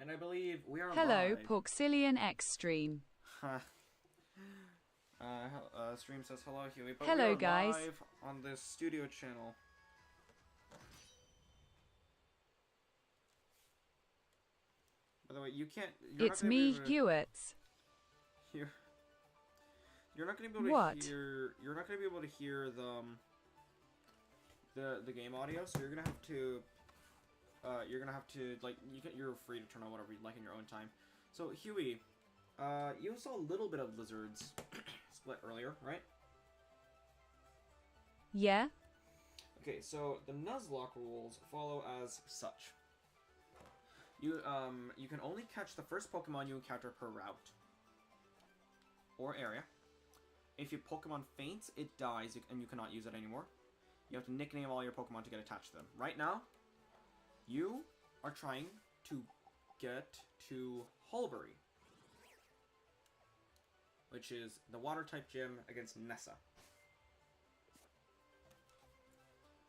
And I believe we are Hello, live. Porxillion Extreme. Stream says hello, Huey. But Hello, we are guys. live on this studio channel. By the way, you can't. It's me, Hewitts. You're not going to be able to hear. You're not going to be able to hear the game audio. So you're gonna have to. Like you're free to turn on whatever you like in your own time. So Huey, you saw a little bit of lizards split earlier, right? Yeah? Okay, so the Nuzlocke rules follow as such. You can only catch the first Pokemon you encounter per route or area. If your Pokemon faints, it dies and you cannot use it anymore. You have to nickname all your Pokemon to get attached to them. Right now, you are trying to get to Hulbury, which is the Water-type gym against Nessa.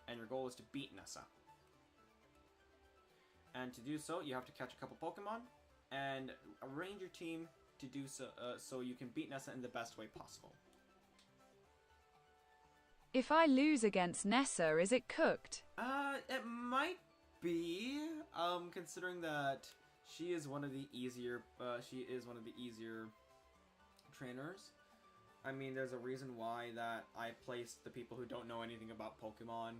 And your goal is to beat Nessa. And to do so, you have to catch a couple Pokemon and arrange your team to do so, so you can beat Nessa in the best way possible. If I lose against Nessa, is it cooked? It might be, considering that she is one of the easier, trainers. I mean, there's a reason why that I placed the people who don't know anything about Pokemon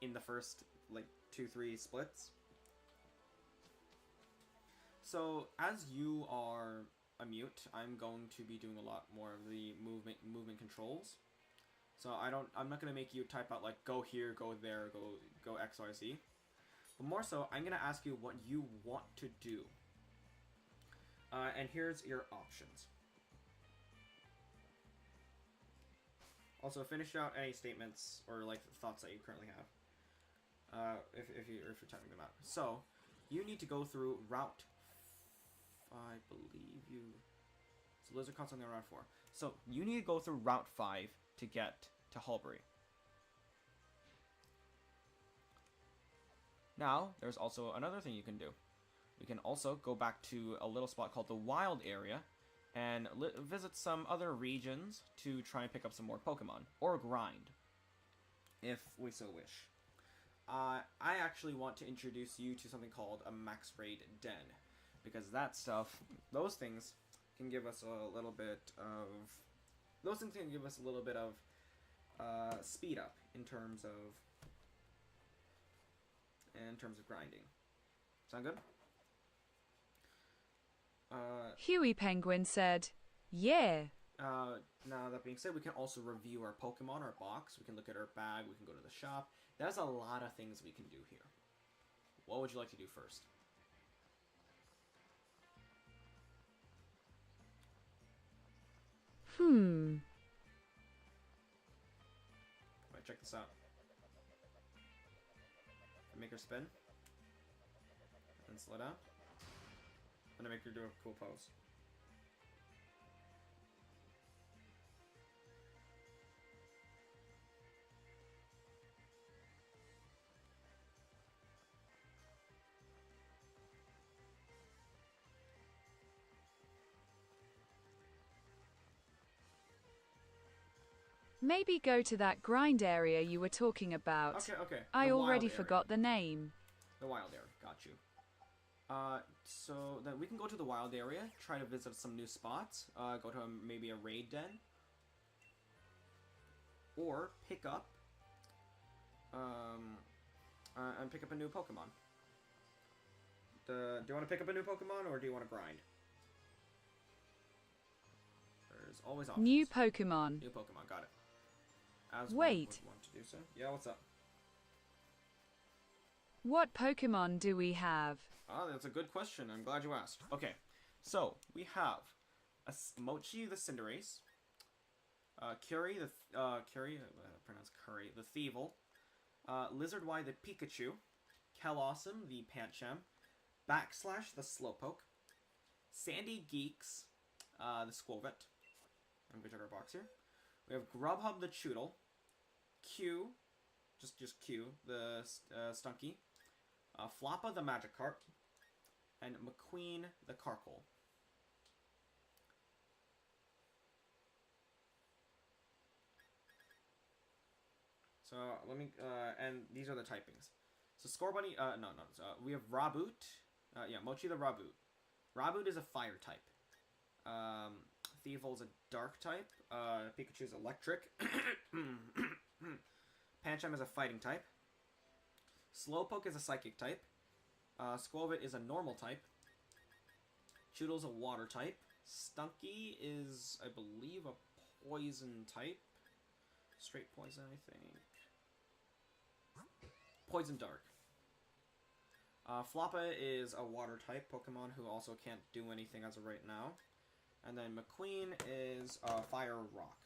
in the first, like, 2-3 splits. So, as you are a mute, I'm going to be doing a lot more of the movement controls. So I'm not gonna make you type out like go here, go there, go X, Y, Z. But more so, I'm gonna ask you what you want to do. And here's your options. Also, finish out any statements or like thoughts that you currently have. If you're typing them out. So, you need to go through route. I believe you. So Lizard Caught something on route 4. So you need to go through route 5 to get to Hulbury. Now, there's also another thing you can do. We can also go back to a little spot called the Wild Area and visit some other regions to try and pick up some more Pokemon, or grind, if we so wish. I actually want to introduce you to something called a Max Raid Den, because that stuff, those things can give us a little bit of... speed up in terms of grinding. Sound good? HueyPenguin said, yeah. Now, that being said, we can also review our Pokemon, our box. We can look at our bag. We can go to the shop. There's a lot of things we can do here. What would you like to do first? Alright, check this out. Make her spin. And slow down. And make her do a cool pose. Maybe go to that grind area you were talking about. Okay. I already forgot the name. The wild area, got you. So then we can go to the wild area, try to visit some new spots, go to maybe a raid den, or pick up, and pick up a new Pokemon. Do you want to pick up a new Pokemon, or do you want to grind? There's always options. New Pokemon. New Pokemon, got it. As Wait. one would want to do so. Yeah, what's up? What Pokemon do we have? Ah, that's a good question. I'm glad you asked. Okay, so we have a Mochi the Cinderace, Curie pronounced Curry the Thievul, Lizardwire the Pikachu, Calawesome the Pancham, Backslash the Slowpoke, Sandy Geeks the Squovit. I'm gonna check our box here. We have Grubhub the Choodle, Q, just Q the Stunky, Floppa the Magikarp, and McQueen the Carkol. So let me, and these are the typings. So Score Bunny, we have Raboot. Yeah, Mochi the Raboot. Raboot is a fire type. Thievel's a dark type. Pikachu's electric. Pancham is a fighting type. Slowpoke is a psychic type. Squovit is a normal type. Choodle's a water type. Stunky is, I believe, a poison type. Straight poison, I think. Poison Dark. Floppa is a water type Pokemon who also can't do anything as of right now. And then McQueen is Fire Rock.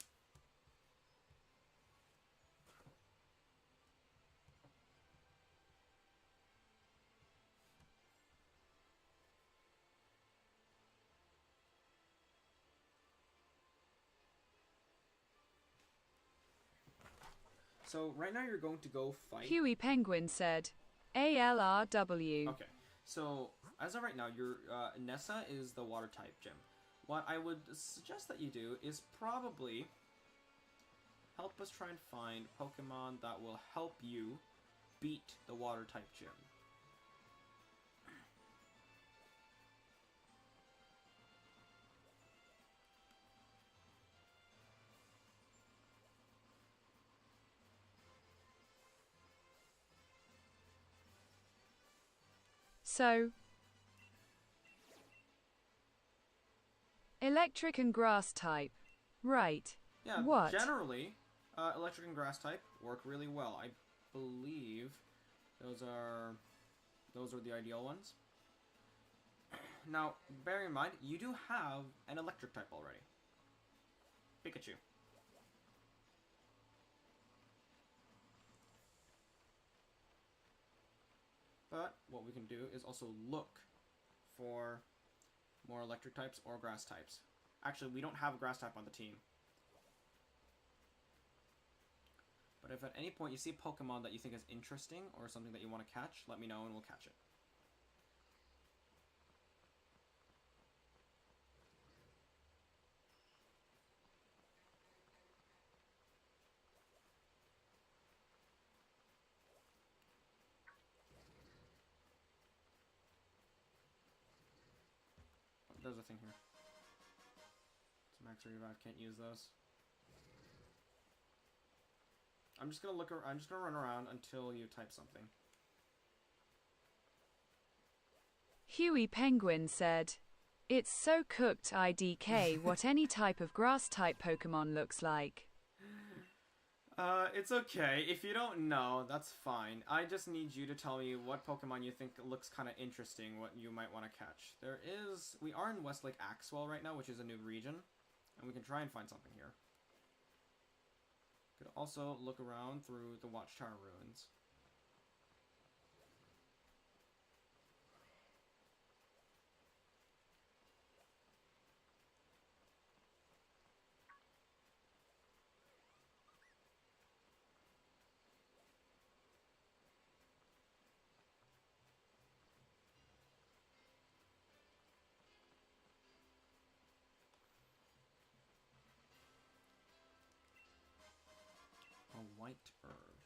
So right now you're going to go fight. HueyPenguin's said, ALRW. Okay, so as of right now, your Nessa is the water type gym. What I would suggest that you do is probably help us try and find Pokemon that will help you beat the water type gym. So, electric and grass type. Right. Yeah, What? Generally, electric and grass type work really well. I believe those are the ideal ones. Now, bear in mind, you do have an electric type already. Pikachu. But what we can do is also look for more electric types or grass types. Actually, we don't have a grass type on the team. But if at any point you see a Pokemon that you think is interesting or something that you want to catch, let me know and we'll catch it. There's a thing here. It's max revive, can't use those. I'm just gonna run around until you type something. HueyPenguin said, it's so cooked IDK what any type of grass type Pokemon looks like. It's okay. If you don't know, that's fine. I just need you to tell me what Pokemon you think looks kind of interesting, what you might want to catch. We are in Westlake Axwell right now, which is a new region, and we can try and find something here. Could also look around through the Watchtower ruins. White herb.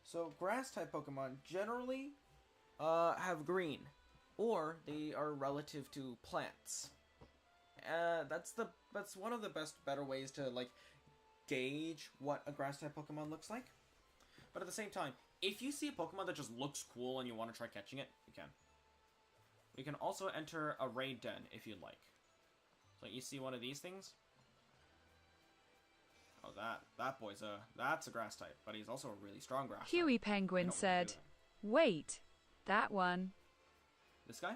So grass type Pokemon generally have green, or they are relative to plants. That's one of the better ways to like gauge what a grass type Pokemon looks like. But at the same time, if you see a Pokemon that just looks cool and you want to try catching it, you can. You can also enter a raid den if you'd like. So you see one of these things. Oh, that's a grass type, but he's also a really strong grass type. HueyPenguin said, wait, that one. This guy?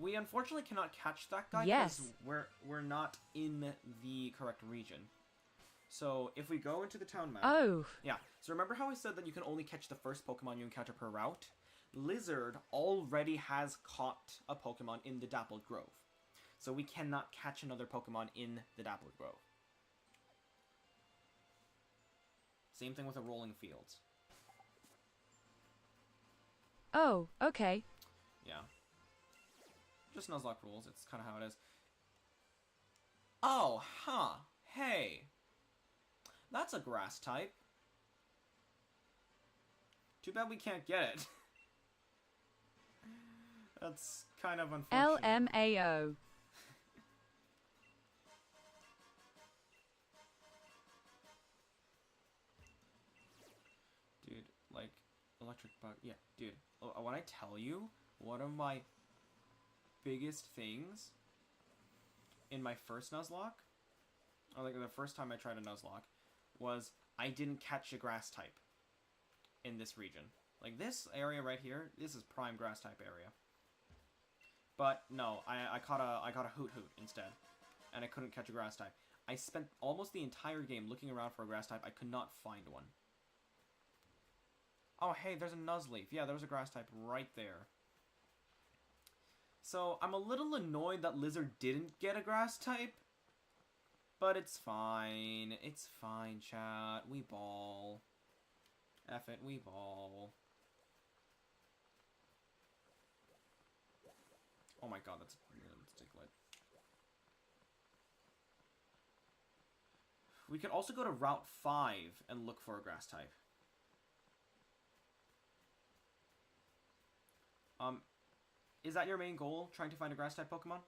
We unfortunately cannot catch that guy because we're not in the correct region. So if we go into the town map... Oh. Yeah, so remember how I said that you can only catch the first Pokemon you encounter per route? Lizard already has caught a Pokemon in the Dappled Grove. So we cannot catch another Pokemon in the Dappled Grove. Same thing with the rolling fields. Oh, okay. Yeah. Just Nuzlocke Rules. It's kind of how it is. Oh, huh. Hey. That's a grass type. Too bad we can't get it. That's kind of unfortunate. LMAO. Dude, like, electric bug. Yeah, dude. When I tell you, one of my biggest things in my first Nuzlocke, or like the first time I tried a Nuzlocke, was I didn't catch a grass type in this region. Like this area right here, this is prime grass type area. But no, I caught a Hoot instead, and I couldn't catch a grass type. I spent almost the entire game looking around for a grass type. I could not find one. Oh, hey, there's a Nuzleaf. Yeah, there was a grass type right there. So, I'm a little annoyed that Lizard didn't get a grass type. But it's fine. It's fine, chat. We ball. F it, we ball. Oh my god, that's a Diglett. We could also go to Route 5 and look for a grass type. Is that your main goal? Trying to find a grass type Pokemon?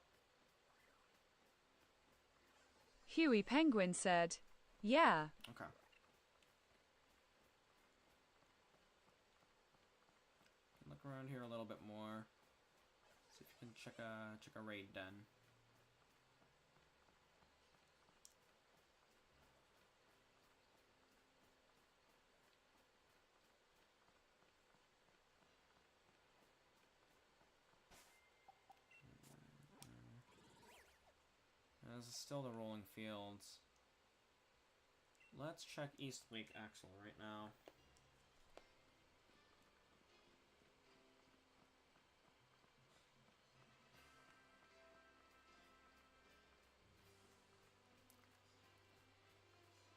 HueyPenguin's said, yeah. Okay. Look around here a little bit more. See if you can check a raid den. This is still the rolling fields. Let's check East Lake Axel right now.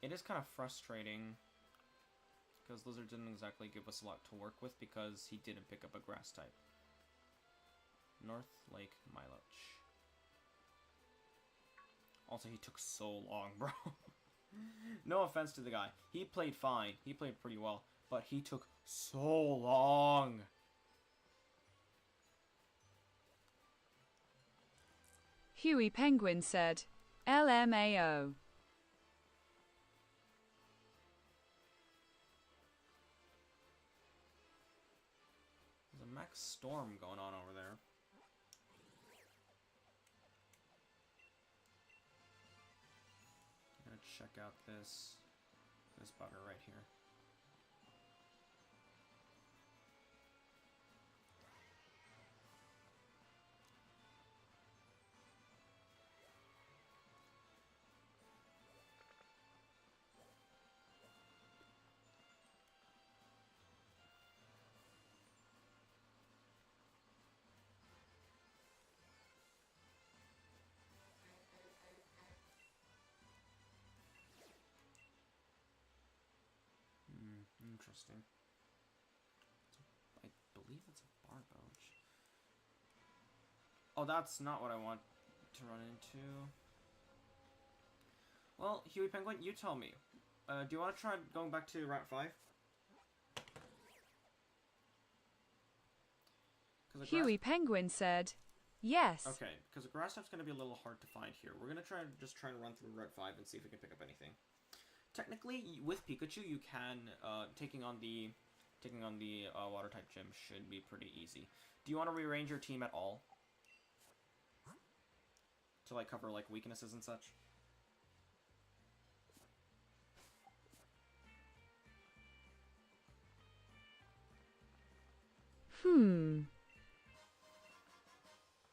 It is kind of frustrating because Lizard didn't exactly give us a lot to work with because he didn't pick up a grass type. North Lake Miloch. Also, he took so long, bro. No offense to the guy. He played fine. He played pretty well. But he took so long. HueyPenguin said, LMAO. There's a Max Storm going on over there. I'm gonna check out this bugger right here. Interesting. I believe it's a Barboach. Oh, that's not what I want to run into. Well, HueyPenguin, you tell me. Do you want to try going back to Route 5? HueyPenguin said, yes. Okay, because the grass type's going to be a little hard to find here. We're going to try and run through Route 5 and see if we can pick up anything. Technically, with Pikachu, you can taking on the water type gym should be pretty easy. Do you want to rearrange your team at all to like cover like weaknesses and such?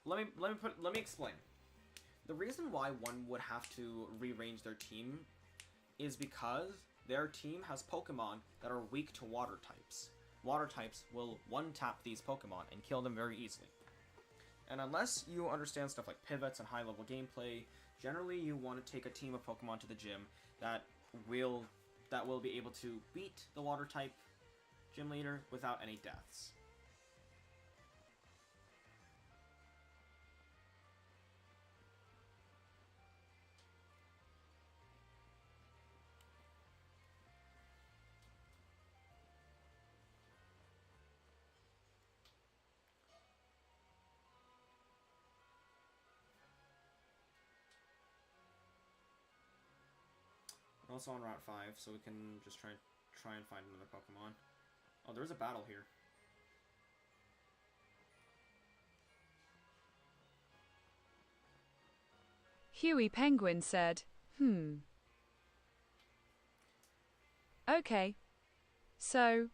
Let me explain. The reason why one would have to rearrange their team is because their team has Pokemon that are weak to water types. Water types will one-tap these Pokemon and kill them very easily. And unless you understand stuff like pivots and high-level gameplay, generally you want to take a team of Pokemon to the gym that will that will be able to beat the water type gym leader without any deaths. We're also on Route 5, so we can just try and find another Pokemon. Oh, there's a battle here. HueyPenguin said, Okay. So,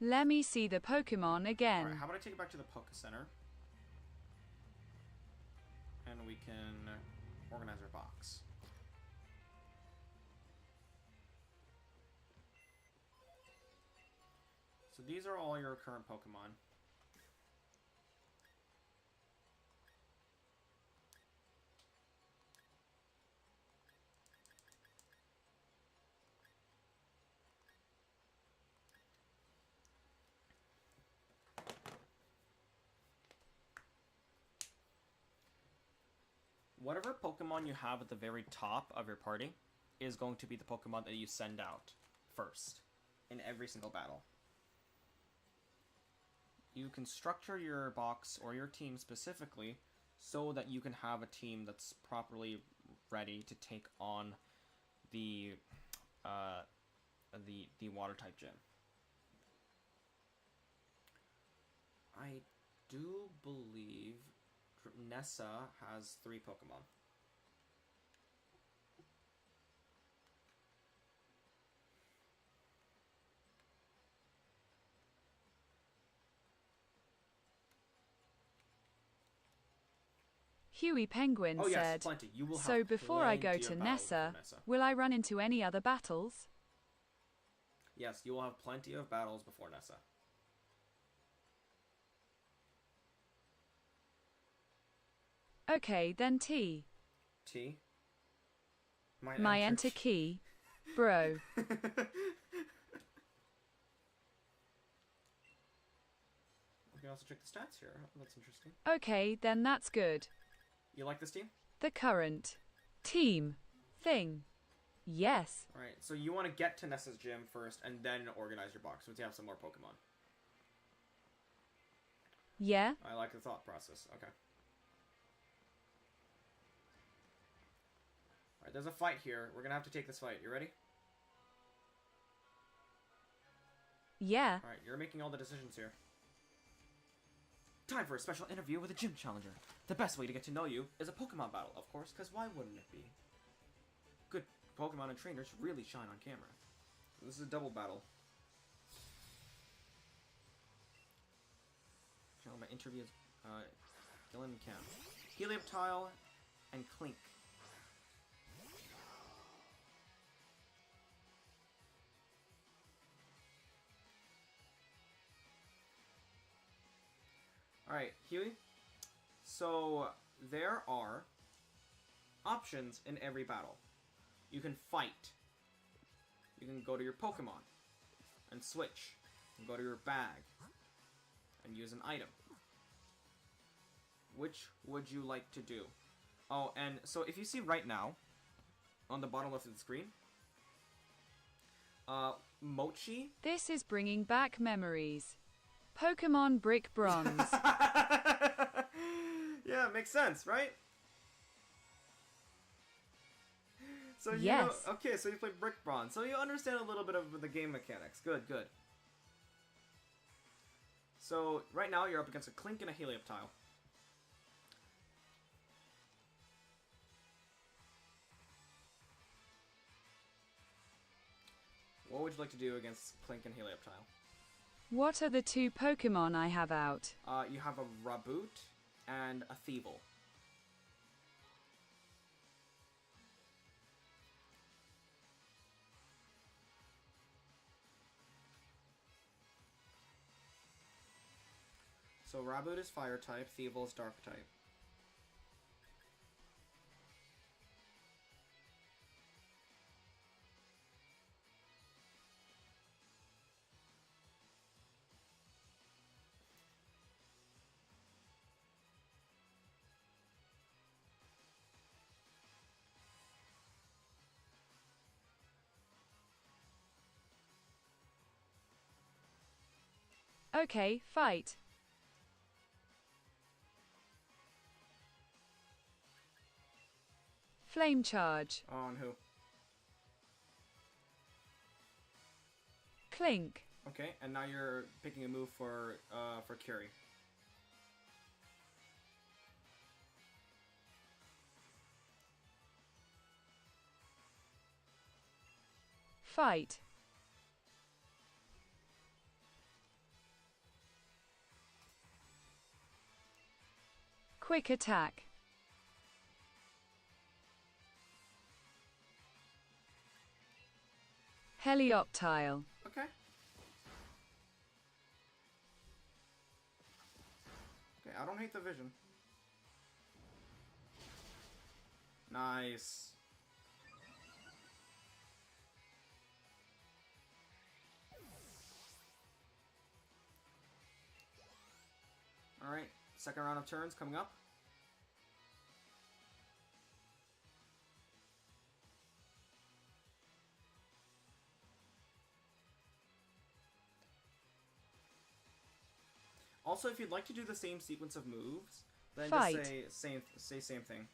let me see the Pokemon again. Alright, how about I take it back to the Poke Center? And we can organize our box. So these are all your current Pokemon. Whatever Pokemon you have at the very top of your party is going to be the Pokemon that you send out first in every single battle. You can structure your box or your team specifically so that you can have a team that's properly ready to take on the water type gym. I do believe Nessa has 3 Pokemon. HueyPenguin said, plenty. You will have so before I go plenty to of battles Nessa, with Nessa. will I run into any other battles? Yes, you will have plenty of battles before Nessa. Okay, then T. T? My enter key. Bro. We can also check the stats here. That's interesting. Okay, then that's good. You like this team? The current team thing. Yes. Alright, so you want to get to Nessa's gym first and then organize your box once you have some more Pokemon. Yeah. I like the thought process. Okay. Alright, there's a fight here. We're gonna have to take this fight. You ready? Yeah. Alright, you're making all the decisions here. Time for a special interview with a gym challenger. The best way to get to know you is a Pokemon battle, of course, because why wouldn't it be? Good Pokemon and trainers really shine on camera. So this is a double battle. My interview is Dylan Kemp. Helioptile and Clink. Alright, Huey. So, there are options in every battle. You can fight. You can go to your Pokemon and switch. You can go to your bag and use an item. Which would you like to do? Oh, and so if you see right now, on the bottom left of the screen, Mochi. This is bringing back memories. Pokemon Brick Bronze. Yeah, makes sense, right? So you Yes. know, okay, so you play Brick Bronze, so you understand a little bit of the game mechanics. Good, good. So right now you're up against a Clink and a Helioptile. What would you like to do against Clink and Helioptile? What are the 2 Pokemon I have out? You have a Raboot and a Thievul. So Raboot is fire type, Thievul is dark type. Okay, fight. Flame charge. On who? Clink. Okay, and now you're picking a move for Curie. Fight. Quick attack. Helioptile. Okay. Okay, I don't hate the vision. Nice. Alright, second round of turns coming up. Also, if you'd like to do the same sequence of moves, then Fight. just say same thing.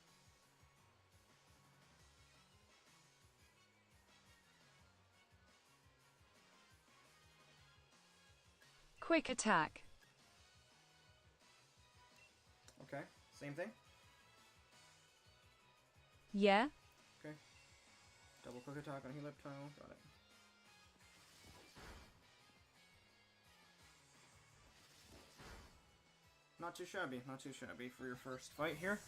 Quick attack. Okay, same thing. Yeah. Okay. Double quick attack on Helioptile. Got it. Not too shabby, not too shabby for your first fight here.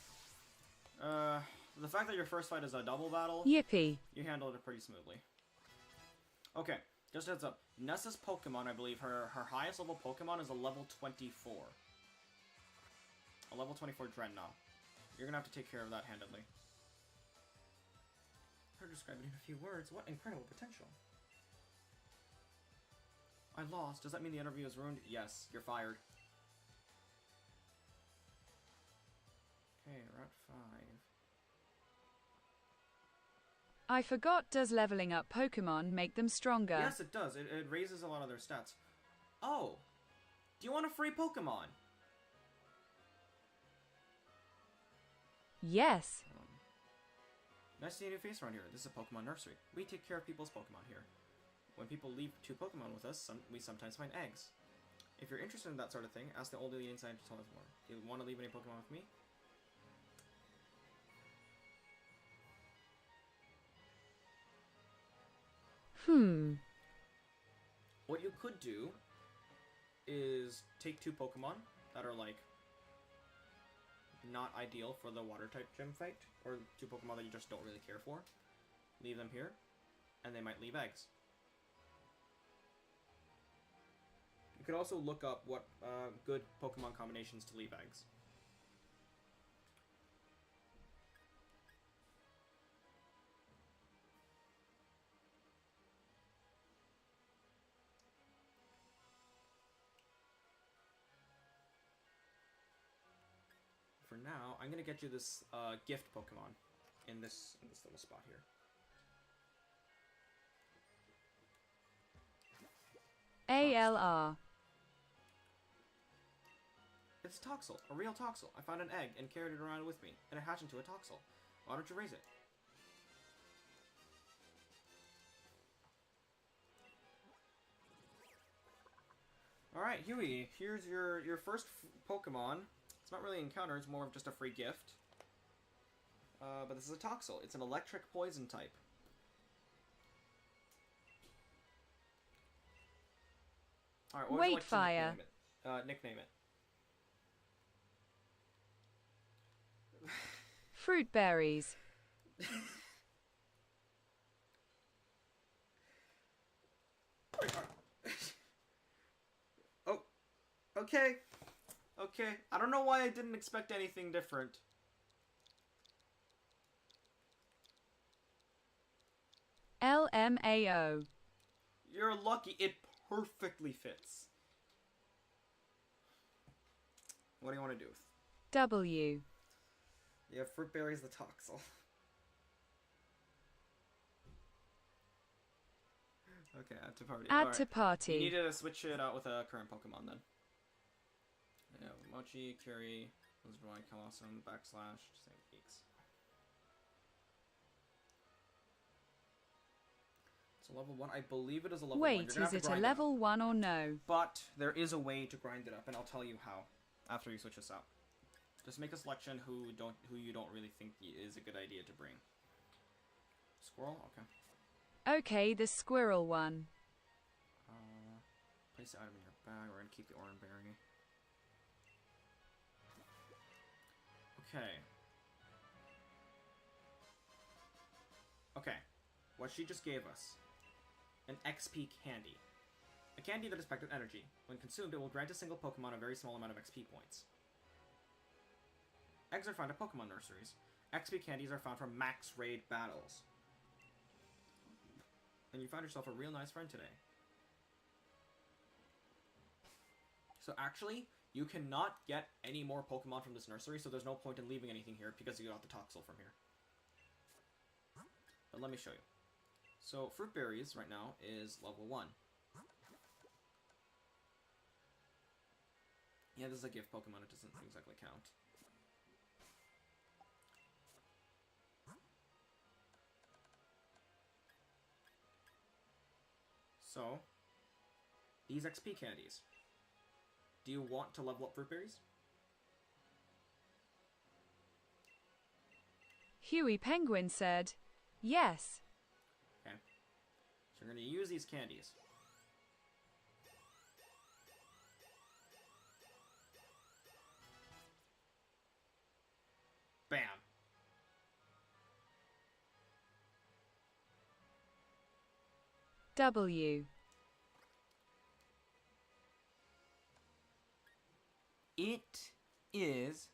The fact that your first fight is a double battle, Yippee. you handled it pretty smoothly. Okay, just a heads up. Nessa's Pokemon, I believe, her highest level Pokemon is a level 24. A level 24 Dreadnought. You're gonna have to take care of that handedly. Her describe it in a few words. What incredible potential. I lost. Does that mean the interview is ruined? Yes, you're fired. Okay, Route 5. I forgot, does leveling up Pokemon make them stronger? Yes, it does. It raises a lot of their stats. Oh! Do you want a free Pokemon? Yes. Nice to see a new face around here. This is a Pokemon nursery. We take care of people's Pokemon here. When people leave 2 Pokemon with us, we sometimes find eggs. If you're interested in that sort of thing, ask the old lady inside to tell us more. Do you want to leave any Pokemon with me? What you could do is take 2 Pokemon that are, like, not ideal for the water-type gym fight, or 2 Pokemon that you just don't really care for. Leave them here, and they might leave eggs. You could also look up what good Pokemon combinations to leave eggs. For now, I'm gonna get you this gift Pokemon in this little spot here. ALR. It's Toxel, a real Toxel. I found an egg and carried it around with me, and it hatched into a Toxel. Why don't you raise it? Alright, Huey, here's your first Pokemon. It's not really an encounter, it's more of just a free gift. But this is a Toxel. It's an electric poison type. Alright, what would you like to Fire. nickname it? Fruit berries. Oh, okay. Okay, I don't know why I didn't expect anything different. LMAO. You're lucky. It perfectly fits. What do you want to do? W. Yeah, fruit berries the toxel. Okay, add to party. Add to party. You need to switch it out with a current Pokemon then. Yeah, Mochi, Curie, Lizardboy, Colossum, Backslash, same geeks. It's a level 1. I believe it is a level 1. Wait, is it a level 1 or no? But there is a way to grind it up, and I'll tell you how after you switch this out. Just make a selection who you don't really think is a good idea to bring. Squirrel? Okay. Okay, the squirrel one. Place the item in your bag. We're gonna keep the orange berry. Okay. Okay. What she just gave us. An XP candy. A candy that is packed with energy. When consumed, it will grant a single Pokemon a very small amount of XP points. Eggs are found at Pokemon nurseries. XP candies are found from max raid battles. And you found yourself a real nice friend today. So actually, you cannot get any more Pokemon from this nursery, so there's no point in leaving anything here because you got the Toxel from here. But let me show you. So, Fruit Berries right now is level 1. Yeah, this is a gift Pokemon, it doesn't exactly count. So, these XP candies. Do you want to level up Fruit Berries? HueyPenguin said, yes. Okay. So you're going to use these candies. Bam. W. It is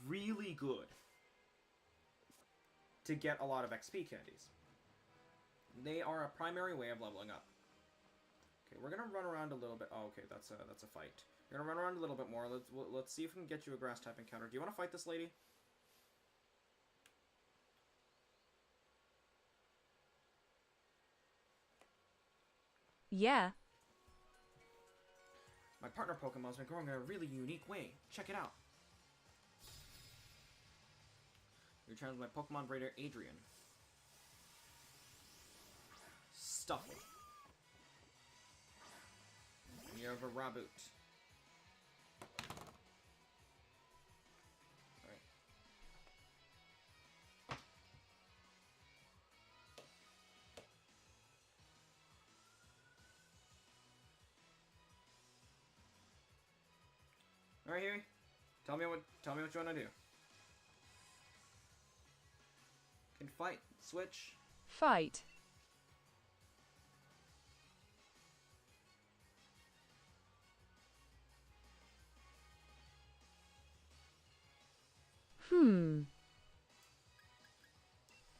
really good to get a lot of XP candies. They are a primary way of leveling up. Okay, we're gonna run around a little bit. Oh, okay, that's a fight. We're gonna run around a little bit more. Let's see if we can get you a grass type encounter. Do you want to fight this lady? Yeah. My partner Pokemon's been growing in a really unique way. Check it out. You're challenged by Pokemon Breeder Adrian. Stuff it. You have a Raboot. Alright. Alright, Huey. Tell me what you wanna do. Can fight. Switch. Fight.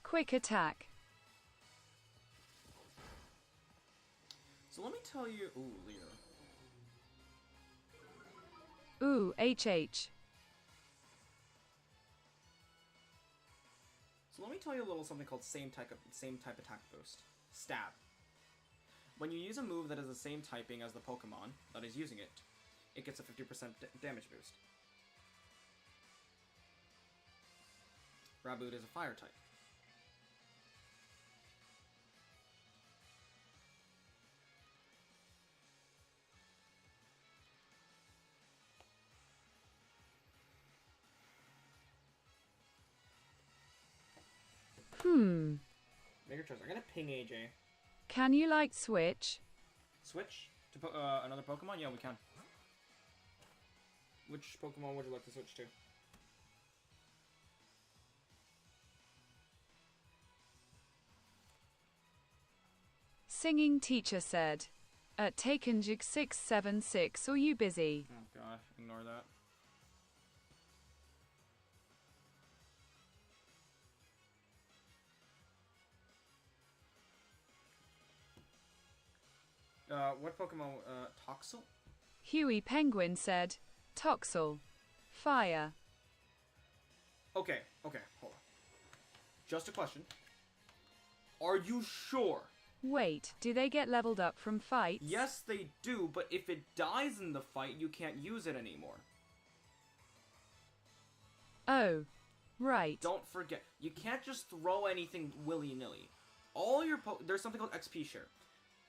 Quick attack. So let me tell you. Ooh, Lear. Ooh, HH. So let me tell you a little something called same type attack boost. Stab. When you use a move that is the same typing as the Pokemon that is using it, it gets a 50% damage boost. Raboot is a fire type. Make your choice. I'm gonna ping AJ. Can you like switch? Switch to another Pokemon? Yeah, we can. Which Pokemon would you like to switch to? Singing teacher said. At Takenjig 676, are you busy? Oh gosh, ignore that. What Pokemon? Toxel? HueyPenguin said, Toxel. Fire. Okay, hold on. Just a question. Are you sure? Wait, do they get leveled up from fights? Yes, they do, but if it dies in the fight, you can't use it anymore. Oh, right. Don't forget, you can't just throw anything willy-nilly. There's something called XP share.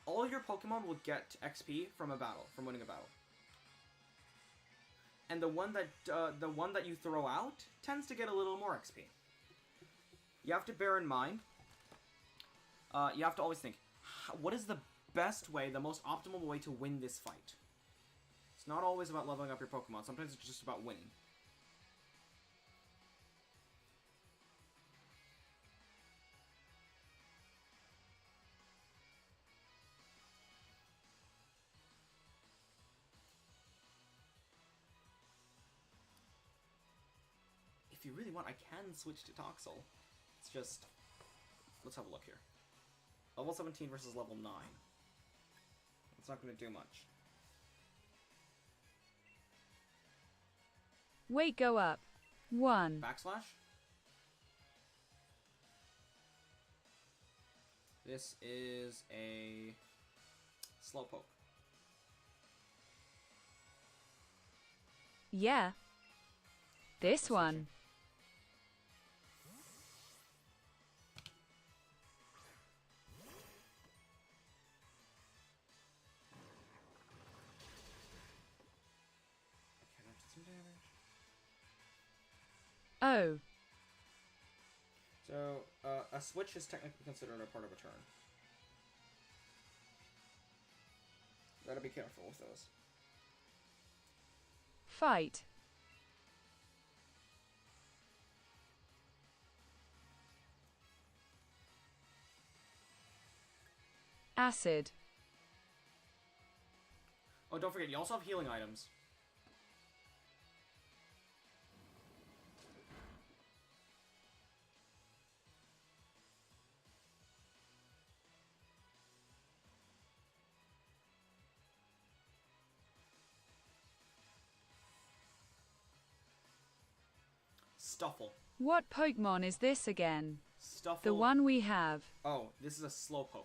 All your Pokemon will get XP from winning a battle. And the one that you throw out tends to get a little more XP. You have to bear in mind. You have to always think, what is the best way, the most optimal way to win this fight? It's not always about leveling up your Pokemon. Sometimes it's just about winning. If you really want, I can switch to Toxel. It's just... Let's have a look here. Level 17 versus level 9. It's not going to do much. Weight go up. 1. Backslash? This is a... Slowpoke. Yeah. This one. Oh. So, a switch is technically considered a part of a turn. Gotta be careful with those. Fight. Acid. Oh, don't forget, you also have healing items. Stuffle. What Pokemon is this again? Stuffle. The one we have. Oh, this is a Slowpoke.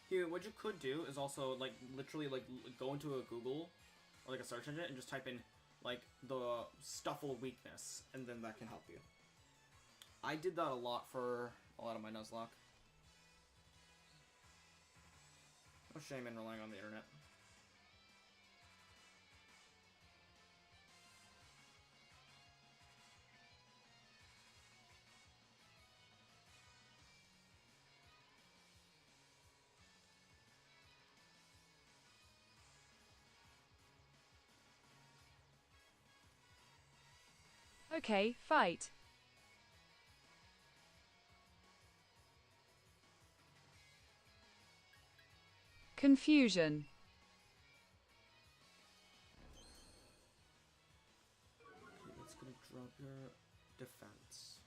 Here, what you could do is also, like, literally, like, go into a Google, or, like, a search engine, and just type in, like, the Stuffle weakness, and then that can help you. I did that a lot for a lot of my Nuzlocke. No shame in relying on the internet. Okay, fight. Confusion. Okay, that's gonna drop your defense.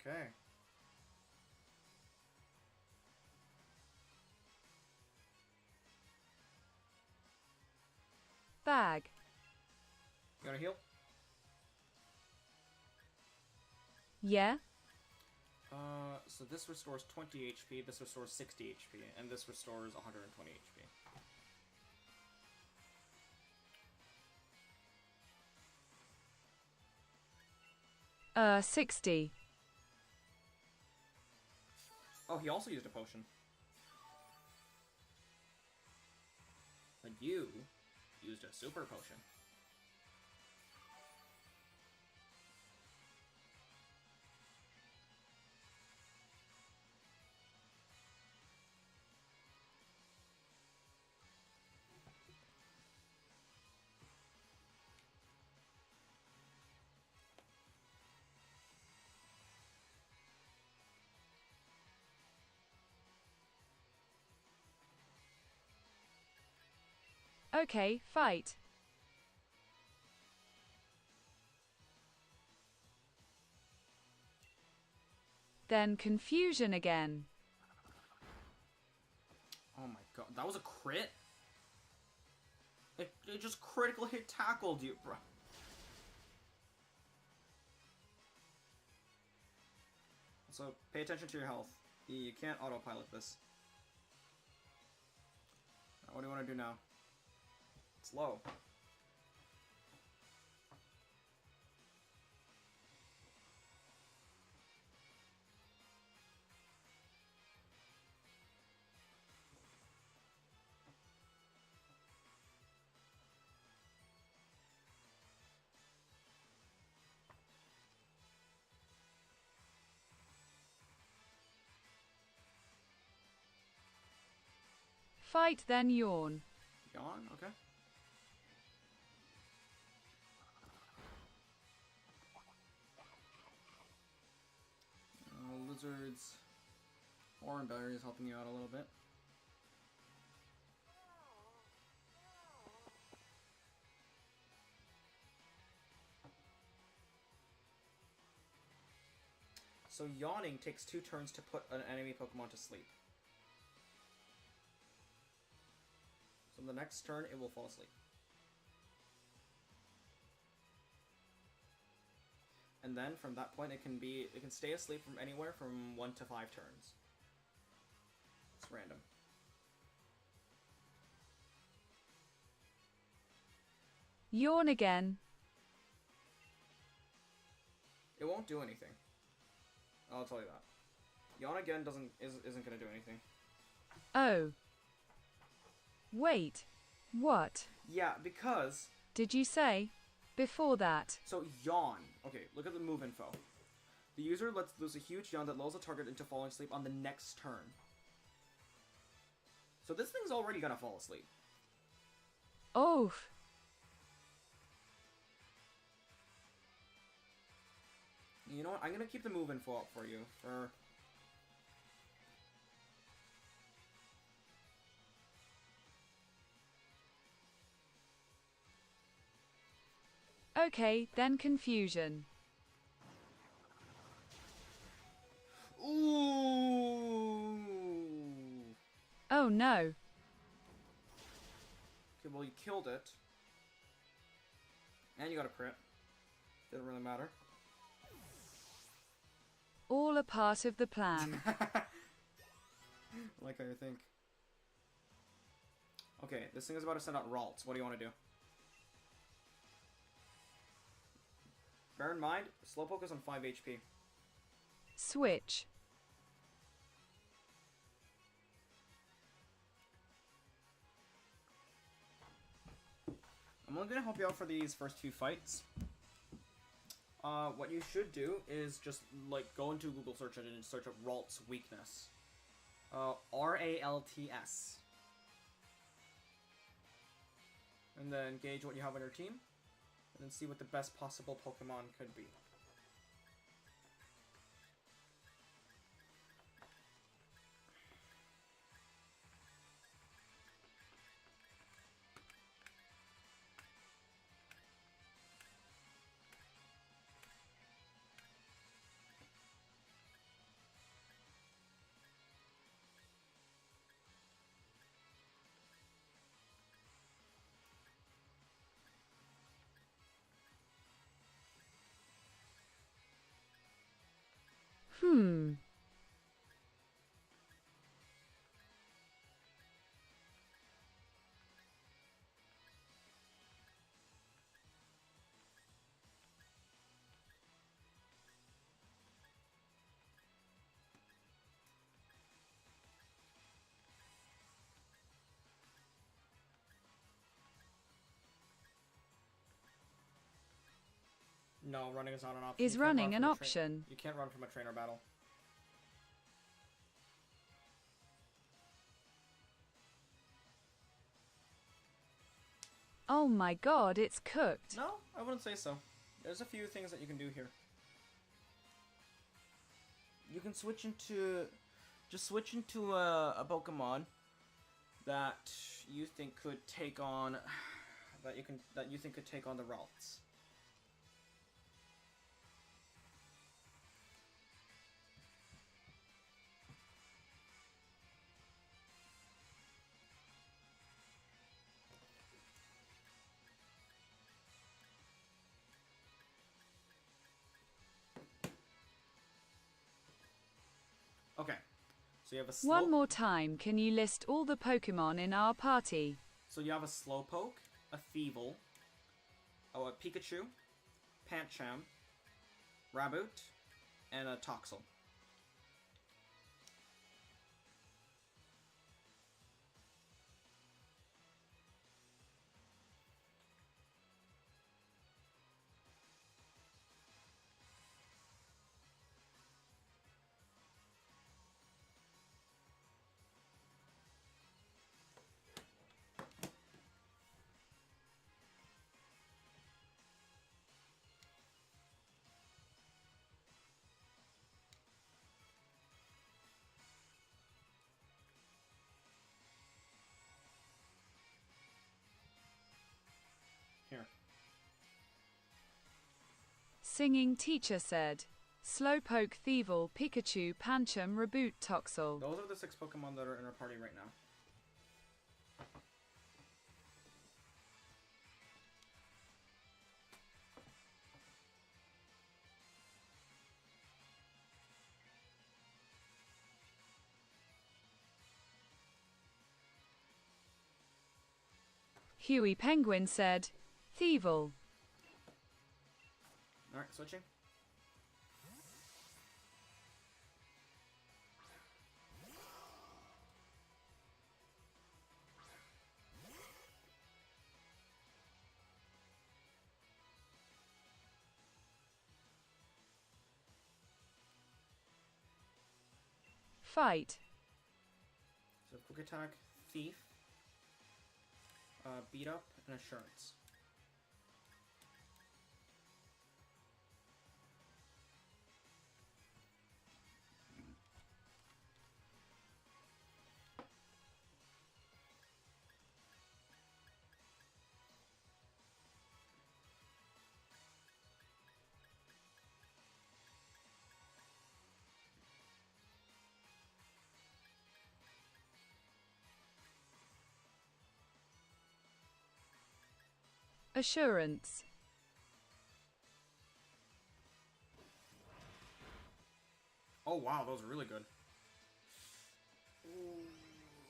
Okay. Bag. You wanna heal? Yeah? So this restores 20 HP, this restores 60 HP, and this restores 120 HP. 60. Oh, he also used a potion. But you used a super potion. Okay, fight. Then confusion again. Oh my god, that was a crit? It just critical hit tackled you, bro. So pay attention to your health. You can't autopilot this. What do you want to do now? It's low. Fight, then yawn. Yawn? Okay. Lizards. Oran Berry is helping you out a little bit. So yawning takes 2 turns to put an enemy Pokemon to sleep. So the next turn, it will fall asleep. And then from that point, it can stay asleep from anywhere from 1 to 5 turns. It's random. Yawn again. It won't do anything. I'll tell you that. Yawn again isn't gonna do anything. Oh. Wait. What? Yeah, because... Did you say? Before that. So, yawn. Okay, look at the move info. The user lets loose a huge yawn that lulls the target into falling asleep on the next turn. So this thing's already gonna fall asleep. Oh. You know what? I'm gonna keep the move info up for you. Okay, then confusion. Ooh. Oh no. Okay, well you killed it. And you got a crit. Didn't really matter. All a part of the plan. I like how you think. Okay, this thing is about to send out Ralts. What do you want to do? Bear in mind, Slowpoke is on 5 HP. Switch. I'm only going to help you out for these first few fights. What you should do is just, like, go into Google search engine and search up Ralts weakness. R-A-L-T-S. And then gauge what you have on your team. And then see what the best possible Pokemon could be. No, running is not an option. Is running an option? You can't run from a trainer battle. Oh my god, it's cooked. No, I wouldn't say so. There's a few things that you can do here. You can switch into... Just switch into a Pokemon that you think could take on that you think could take on the Ralts? Okay, so you have a One more time, can you list all the Pokemon in our party? So you have a Slowpoke, a Thievul, a Pikachu, Pancham, Raboot, and a Toxel. Here. Singing teacher said, Slowpoke, Thievul, Pikachu, Pancham, Raboot, Toxel. Those are the 6 Pokemon that are in our party right now. HueyPenguin said, Thievul. Alright, switching. Fight. So quick attack, thief, beat up, and assurance. Assurance. Oh wow, those are really good. Ooh,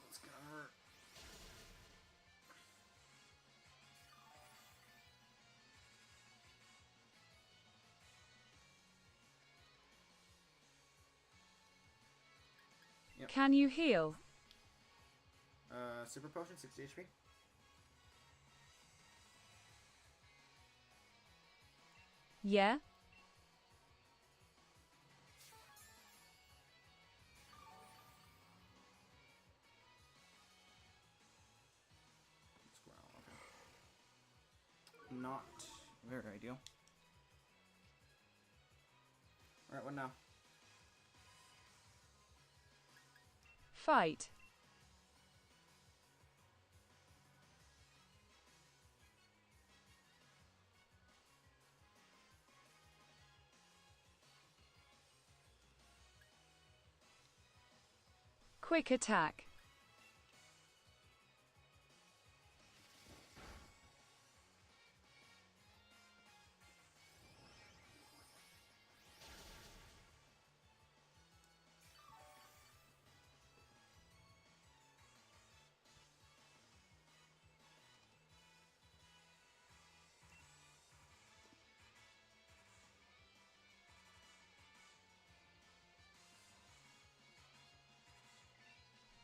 that's gonna hurt. Yep. Can you heal? Super potion, 60 HP. Yeah? Let's growl, okay. Not very ideal. Alright, what now? Fight. Quick attack.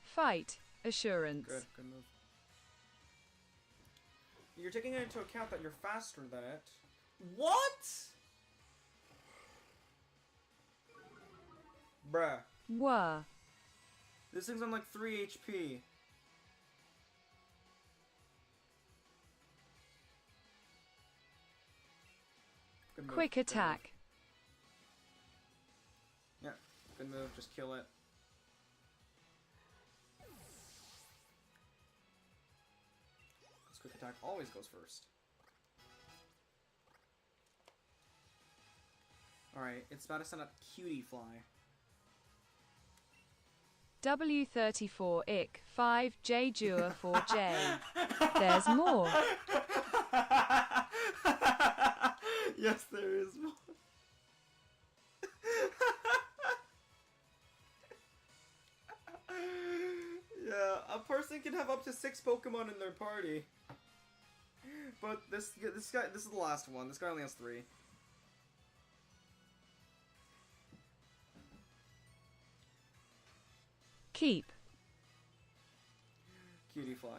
Fight. Assurance. Good move. You're taking into account that you're faster than it. What? Bruh. Were. This thing's on like 3 HP. Good move. Quick Good attack. move. Yeah, good move. Just kill it. Quick attack always goes first. Alright, it's about to send up Cutie Fly. W34 ick 5 J Jure 4J. There's more. Yes, there is more. Yeah, a person can have up to 6 Pokemon in their party. But this guy, this is the last one. This guy only has 3. Keep. Cutie Fly.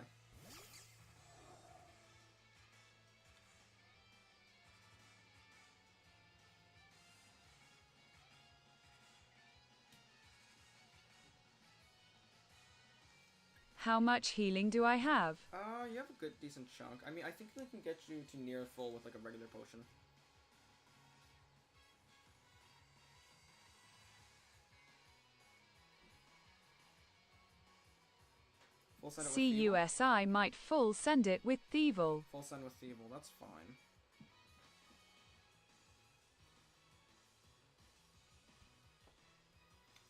How much healing do I have? You have a good, decent chunk. I mean, I think we can get you to near full with like a regular potion. Full send it with Thievul. CUSI might full send it with Thievul. Full send with Thievul, that's fine.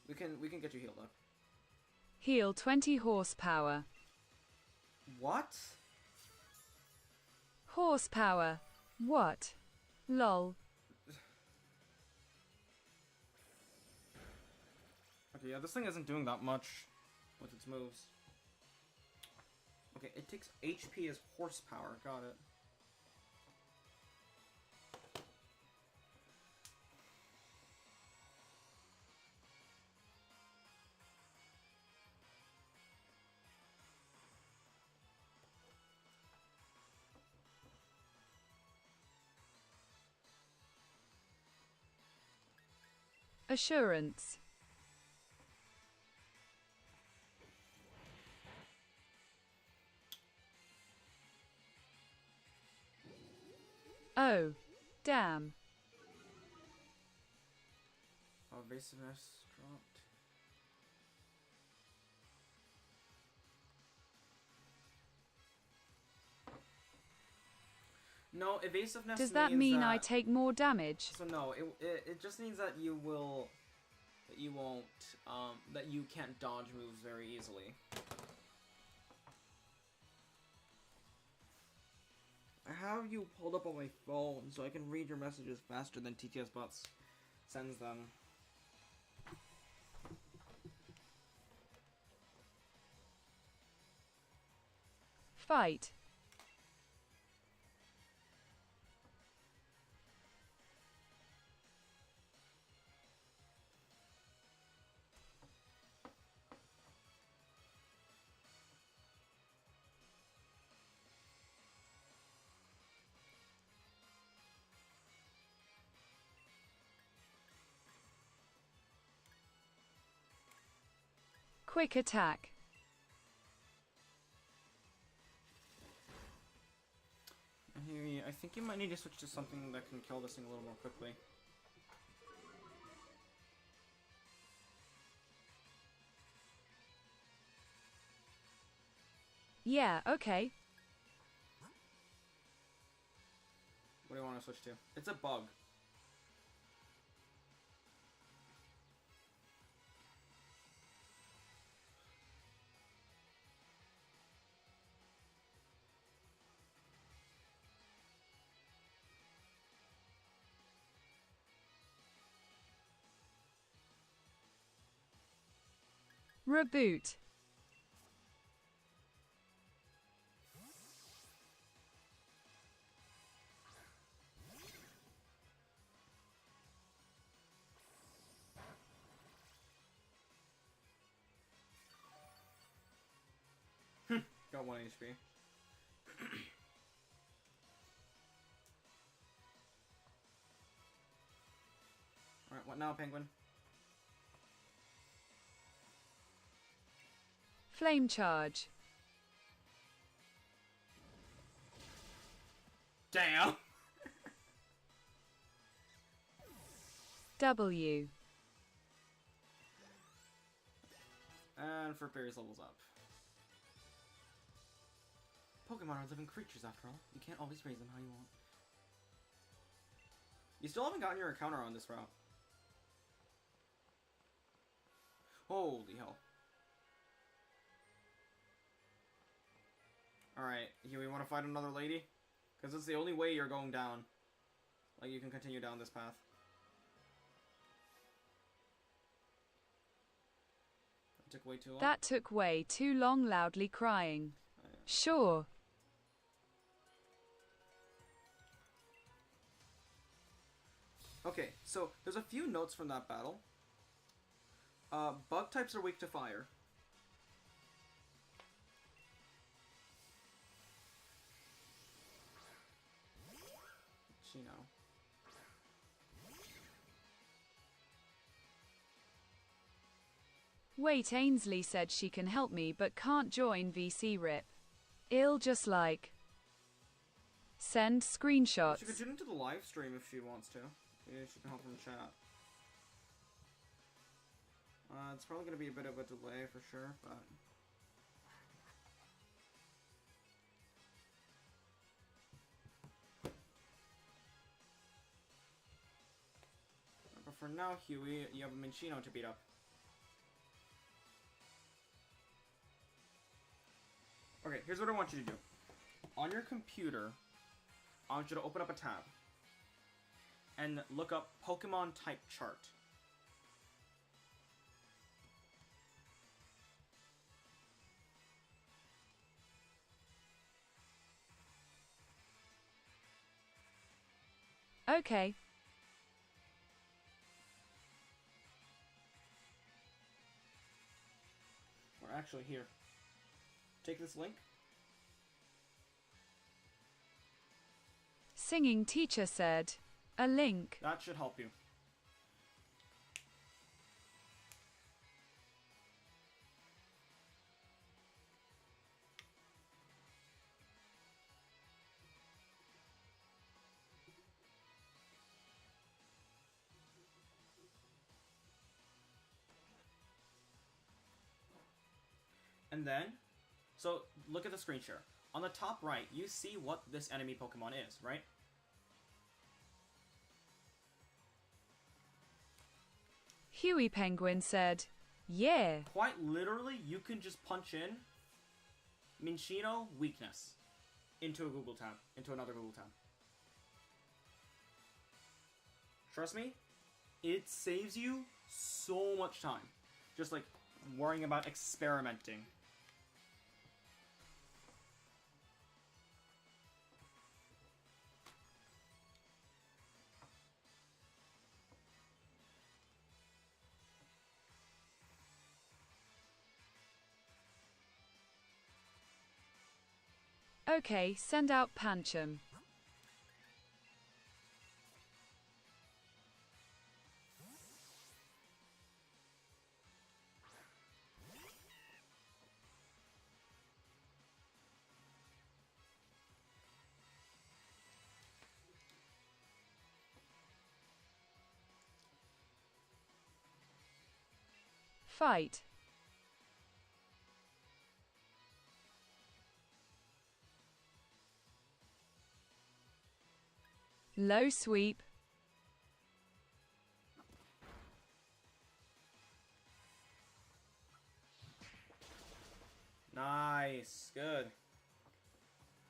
We can get you healed up. Heal 20 horsepower. What? Horsepower. What? Lol. Okay, yeah, this thing isn't doing that much with its moves. Okay, it takes HP as horsepower. Got it. Assurance. Oh, damn. Oh, evasiveness dropped. No, evasiveness Does that means mean I take more damage? So no, it just means that you will, that you won't, that you can't dodge moves very easily. I have you pulled up on my phone so I can read your messages faster than TTS Bots sends them. Fight. Quick attack. I think you might need to switch to something that can kill this thing a little more quickly. Yeah, okay. What do you want to switch to? It's a bug. Reboot. Got 1 HP. Alright, what now, Penguin? Flame charge. Damn! W. And for Barry's levels up. Pokemon are living creatures after all. You can't always raise them how you want. You still haven't gotten your encounter on this route. Holy hell. Alright, here we want to fight another lady? Because it's the only way you're going down. Like, you can continue down this path. That took way too long. That took way too long, loudly crying. Sure. Okay, so there's a few notes from that battle. Bug types are weak to fire. Chino. Wait, Ainsley said she can help me but can't join VC RIP. I'll just like send screenshots. She could tune into the live stream if she wants to. Yeah, she can help from chat. It's probably going to be a bit of a delay for sure, but... But for now, Huey, you have a Minchino to beat up. Okay, here's what I want you to do. On your computer, I want you to open up a tab. And look up Pokemon type chart. Okay. Or actually, here. Take this link. Singing teacher said, a link. That should help you. And then, so look at the screen share. On the top right, you see what this enemy Pokemon is, right? HueyPenguin's said, yeah. Quite literally, you can just punch in Minchino weakness into a Google tab, into another Google tab. Trust me, it saves you so much time. Just like worrying about experimenting. Okay, send out Pancham. Fight. Low sweep. Nice. Good.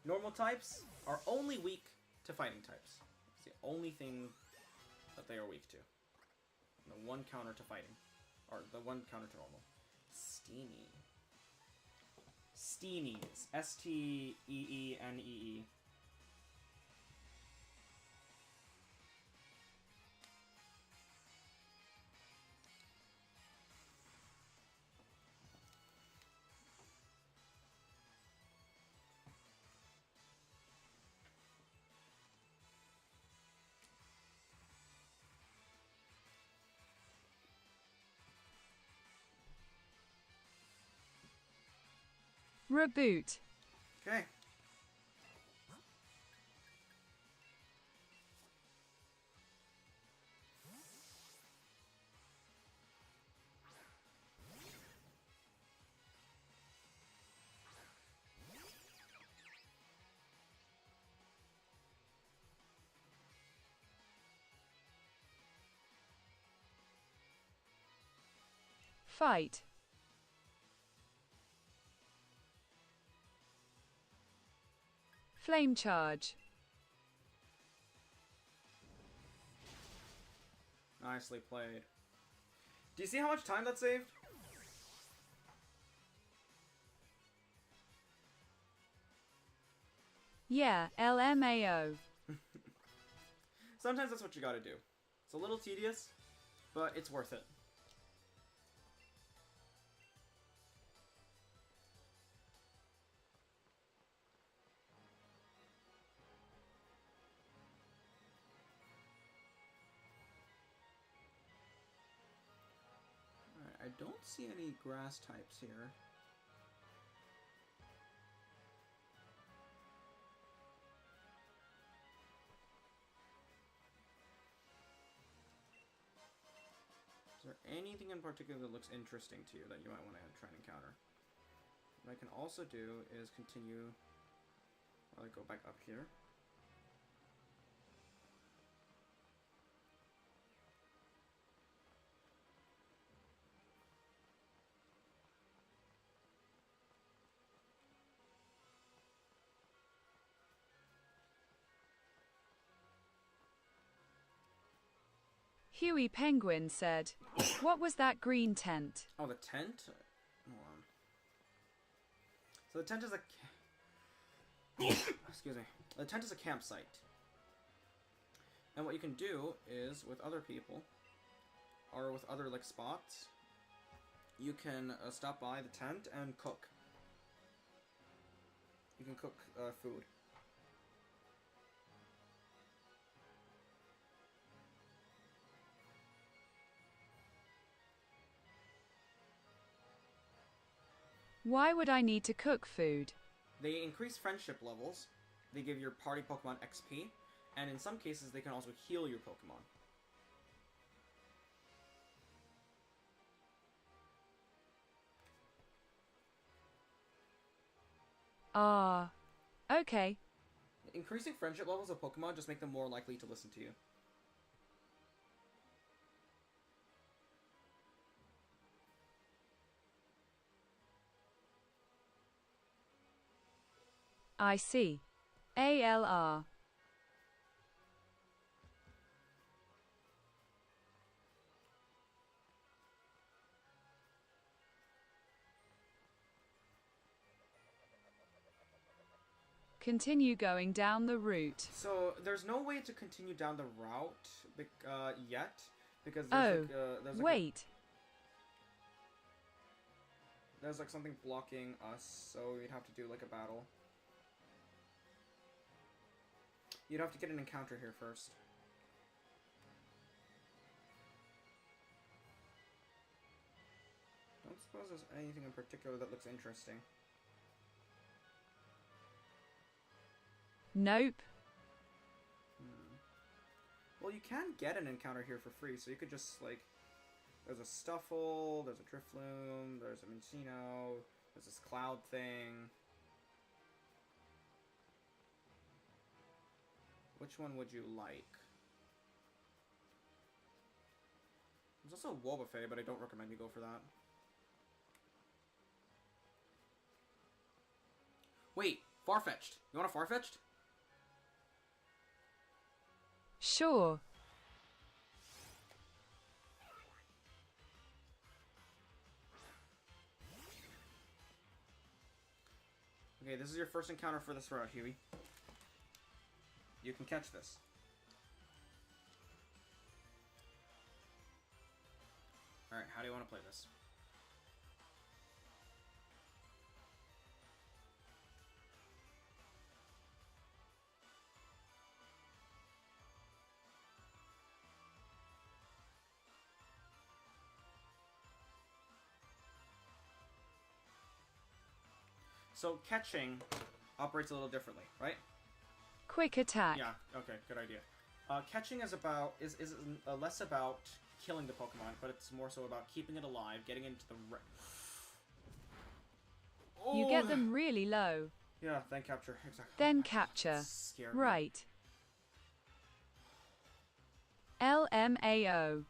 Normal types are only weak to fighting types. It's the only thing that they are weak to. And the one counter to fighting. Or the one counter to normal. Steenie. Steenies. S-T-E-E-N-E-E. Reboot. Okay. Fight. Flame charge. Nicely played. Do you see how much time that saved? Yeah, LMAO. Sometimes that's what you gotta do. It's a little tedious, but it's worth it. Alright, I don't see any grass types here. Is there anything in particular that looks interesting to you that you might want to try and encounter? What I can also do is continue while I go back up here. HueyPenguin's said, "What was that green tent?" Oh, the tent? Hold on. So the tent is a... Excuse me. The tent is a campsite. And what you can do is, with other people, or with other, like, spots, you can stop by the tent and cook. You can cook food. Why would I need to cook food? They increase friendship levels, they give your party Pokemon XP, and in some cases they can also heal your Pokemon. Ah. Okay. Increasing friendship levels of Pokemon just make them more likely to listen to you. I see. ALR. Continue going down the route. So there's no way to continue down the route yet, because there's wait. There's like something blocking us, so we'd have to do like a battle. You'd have to get an encounter here first. Don't suppose there's anything in particular that looks interesting. Nope. Well, you can get an encounter here for free, so you could just, like... There's a Stuffle, there's a Drifloon, there's a Minccino, there's this Cloud thing. Which one would you like? There's also a Wobbuffet, but I don't recommend you go for that. Wait, Farfetch'd. You want a Farfetch'd? Sure. Okay, this is your first encounter for this route, Huey. You can catch this. Alright, how do you want to play this? So catching operates a little differently, right? Quick attack. Yeah, okay, good idea. Catching is less about killing the Pokemon, but it's more so about keeping it alive, getting into the... You get them really low. Yeah, then capture, exactly. Then capture. Scared me. Right. LMAO.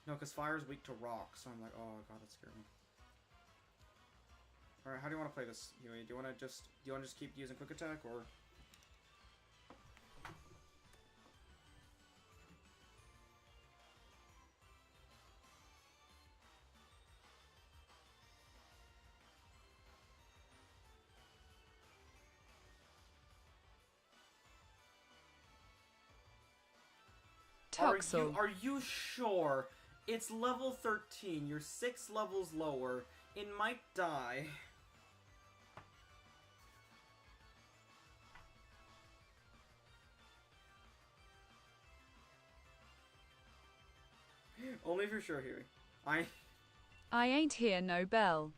No, because fire is weak to rock, so I'm like, oh god, that scared me. Alright, how do you want to play this, Huey? Do you want to just keep using quick attack, or... Toxel. Are you sure? It's level 13. You're 6 levels lower. It might die. Only if you're sure, Huey. I ain't hear no bell.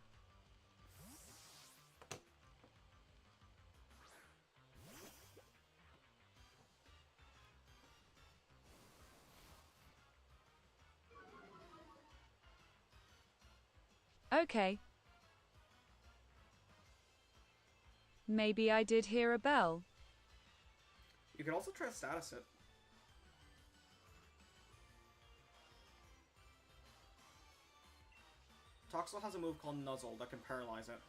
Okay. Maybe I did hear a bell. You could also try to status it. Toxel has a move called Nuzzle that can paralyze it.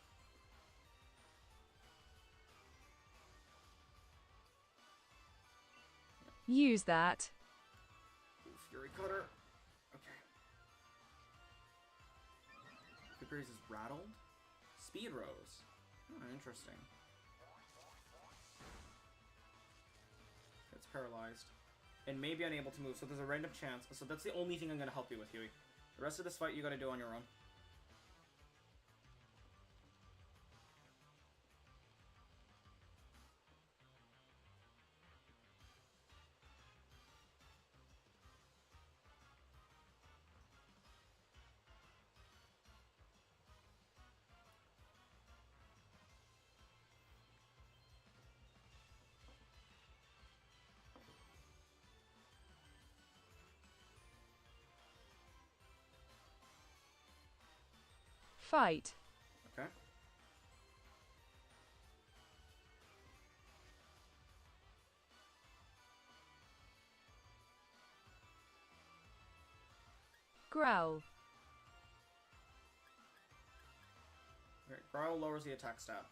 Use that. Ooh, Fury Cutter. Okay. Furious is rattled. Speed Rose. Oh, interesting. It's paralyzed. And maybe unable to move, so there's a random chance. So that's the only thing I'm going to help you with, Huey. The rest of this fight you got to do on your own. Fight. Okay. Growl. Okay. Growl lowers the attack stat.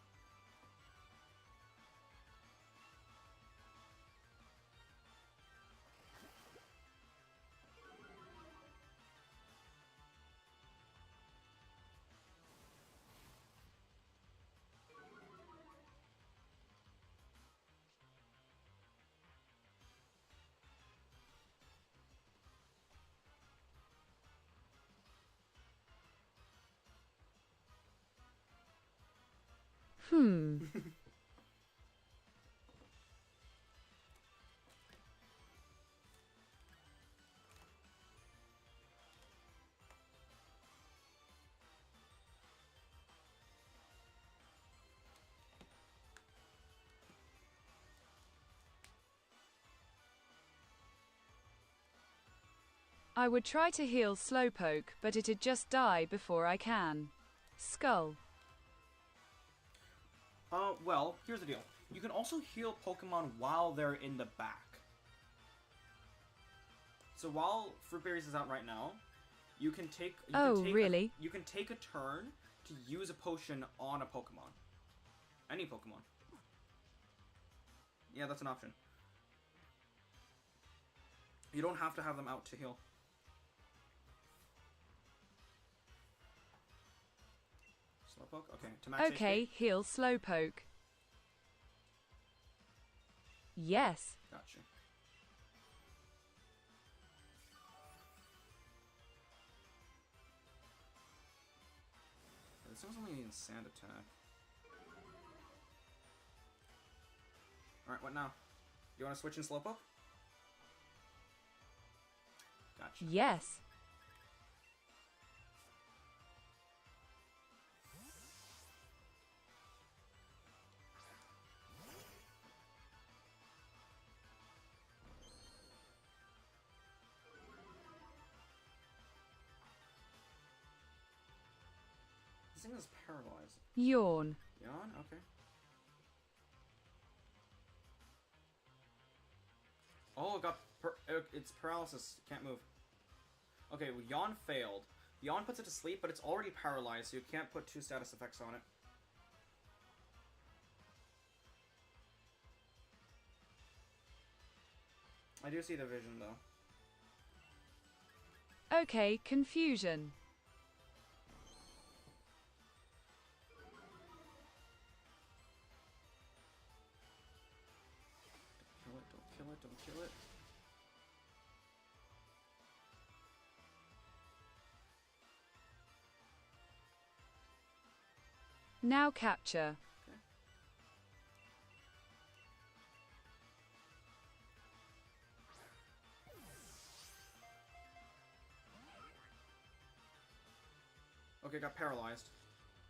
I would try to heal Slowpoke, but it'd just die before I can. Skull. Well, here's the deal. You can also heal Pokemon while they're in the back. So while Fruitberries is out right now, you can take... really? You can take a turn to use a potion on a Pokemon. Any Pokemon. Yeah, that's an option. You don't have to have them out to heal. Slowpoke? Okay, to max Okay, HP. heal Slowpoke. Yes. Gotcha. This one's only in sand attack. Alright, what now? You want to switch in Slowpoke? Gotcha. Yes. This thing is paralyzed. Yawn. Yawn? Okay. Oh, it got it's paralysis. Can't move. Okay, well, Yawn failed. Yawn puts it to sleep, but it's already paralyzed, so you can't put 2 status effects on it. I do see the vision, though. Okay, confusion. Don't kill it, don't kill it. Now capture. Okay. Okay, got paralyzed.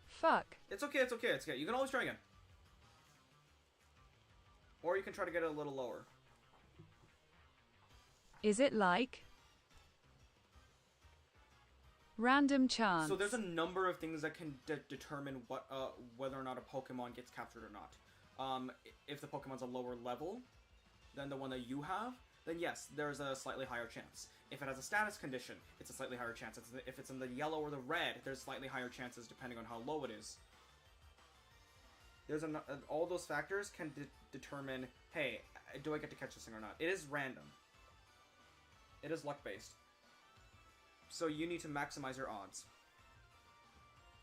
Fuck. It's okay, it's okay, it's okay. You can always try again. Or you can try to get it a little lower. Is it like? Random chance. So there's a number of things that can determine what whether or not a Pokemon gets captured or not. If the Pokemon's a lower level than the one that you have, then yes, there's a slightly higher chance. If it has a status condition, it's a slightly higher chance. If it's in the yellow or the red, there's slightly higher chances depending on how low it is. There's all those factors can determine, hey, do I get to catch this thing or not? It is random. It is luck-based. So you need to maximize your odds.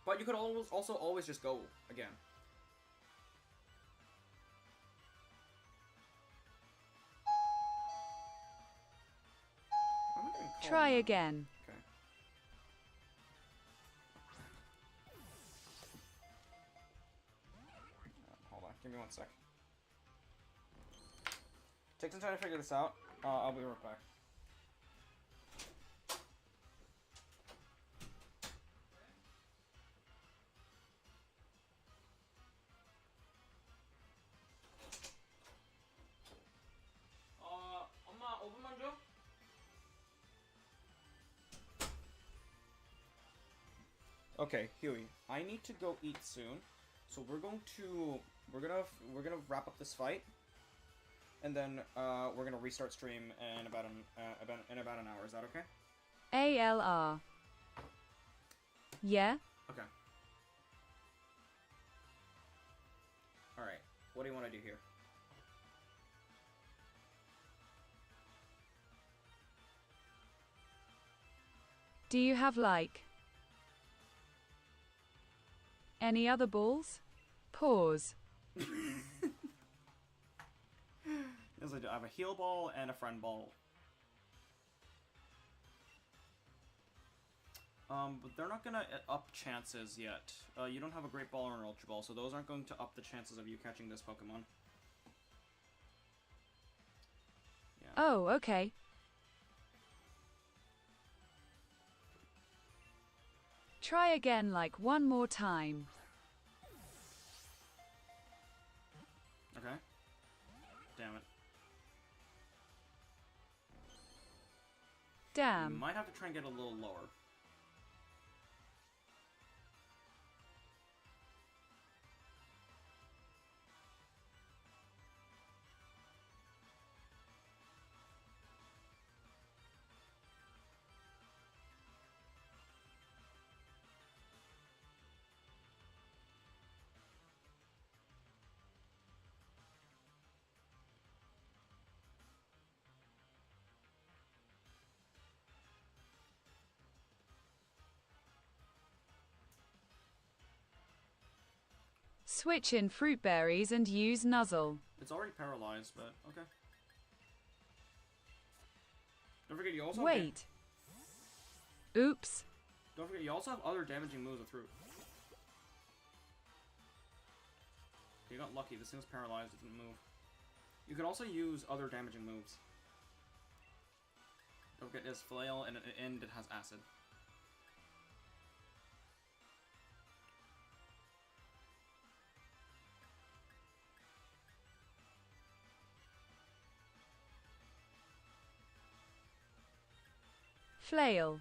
But you could also always just go again. Try again. Okay. Hold on, give me 1 sec. Take some time to figure this out. I'll be right back. 엄마 5분만 줘? Okay, Huey, I need to go eat soon, so we're gonna wrap up this fight, and then we're gonna restart stream in about an hour. Is that okay? ALR. Yeah? Okay. All right. What do you want to do here? Do you have like any other balls? Pause. Yes, I do. I have a heal ball and a friend ball. But they're not gonna up chances yet. You don't have a Great Ball or an Ultra Ball, so those aren't going to up the chances of you catching this Pokemon. Yeah. Oh, okay. Try again like one more time. Okay. Damn it. Damn. You might have to try and get a little lower. Switch in fruit berries and use Nuzzle. It's already paralyzed, but okay. Don't forget you also Wait. Oops. Don't forget you also have other damaging moves with fruit. You got lucky. This thing's paralyzed. It didn't move. You can also use other damaging moves. Don't forget it has flail and it has acid. Flail.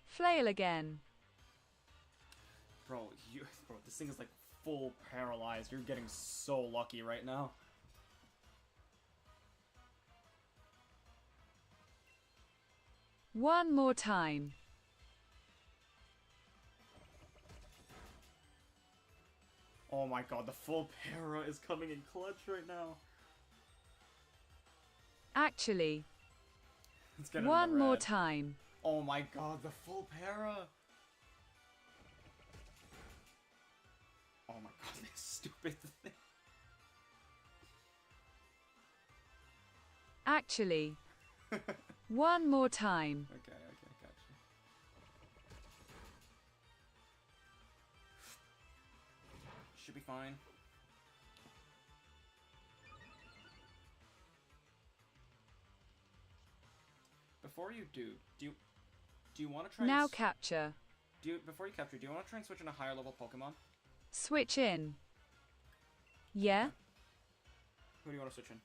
Flail again. Bro, bro, this thing is like full paralyzed. You're getting so lucky right now. One more time. Oh my god, the full para is coming in clutch right now. Actually, Let's get it in one the more red. time. Oh my god, the full para. Oh my god, this stupid thing. Actually, one more time. Okay, gotcha. Should be fine. Before you do you want to try Now capture. before you capture, do you want to try and switch in a higher level Pokemon? Switch in. Yeah? Who do you want to switch in?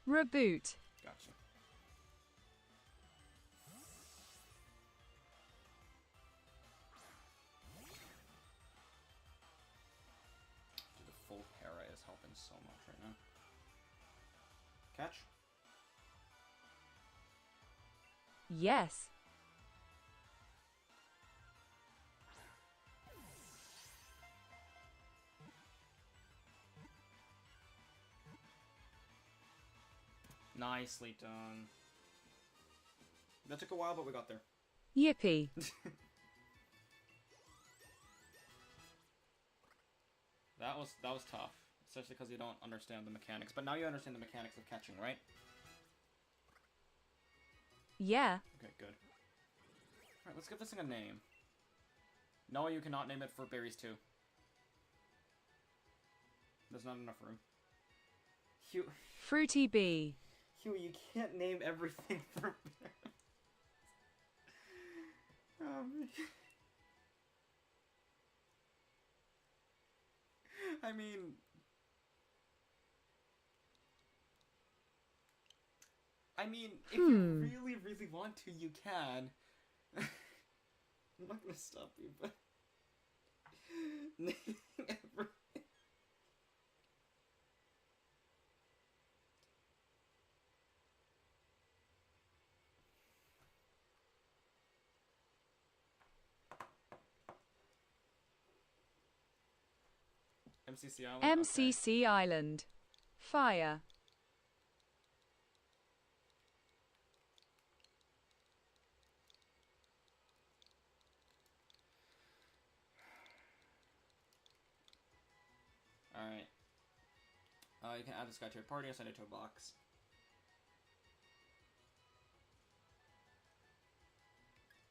Reboot. Gotcha. Dude, the full para is helping so much right now. Catch? Yes. Nicely done. That took a while, but we got there. Yippee. That was tough, especially because you don't understand the mechanics. But now you understand the mechanics of catching, right? Yeah. Okay, good. Alright, let's give this thing a name. No, you cannot name it for berries too. There's not enough room. Hugh, Fruity bee. you can't name everything for berries. I mean... if you really, really want to, you can. I'm not gonna stop you, but... Name everything. MCC Island? MCC Island. Fire. Alright. You can add this guy to your party or send it to a box.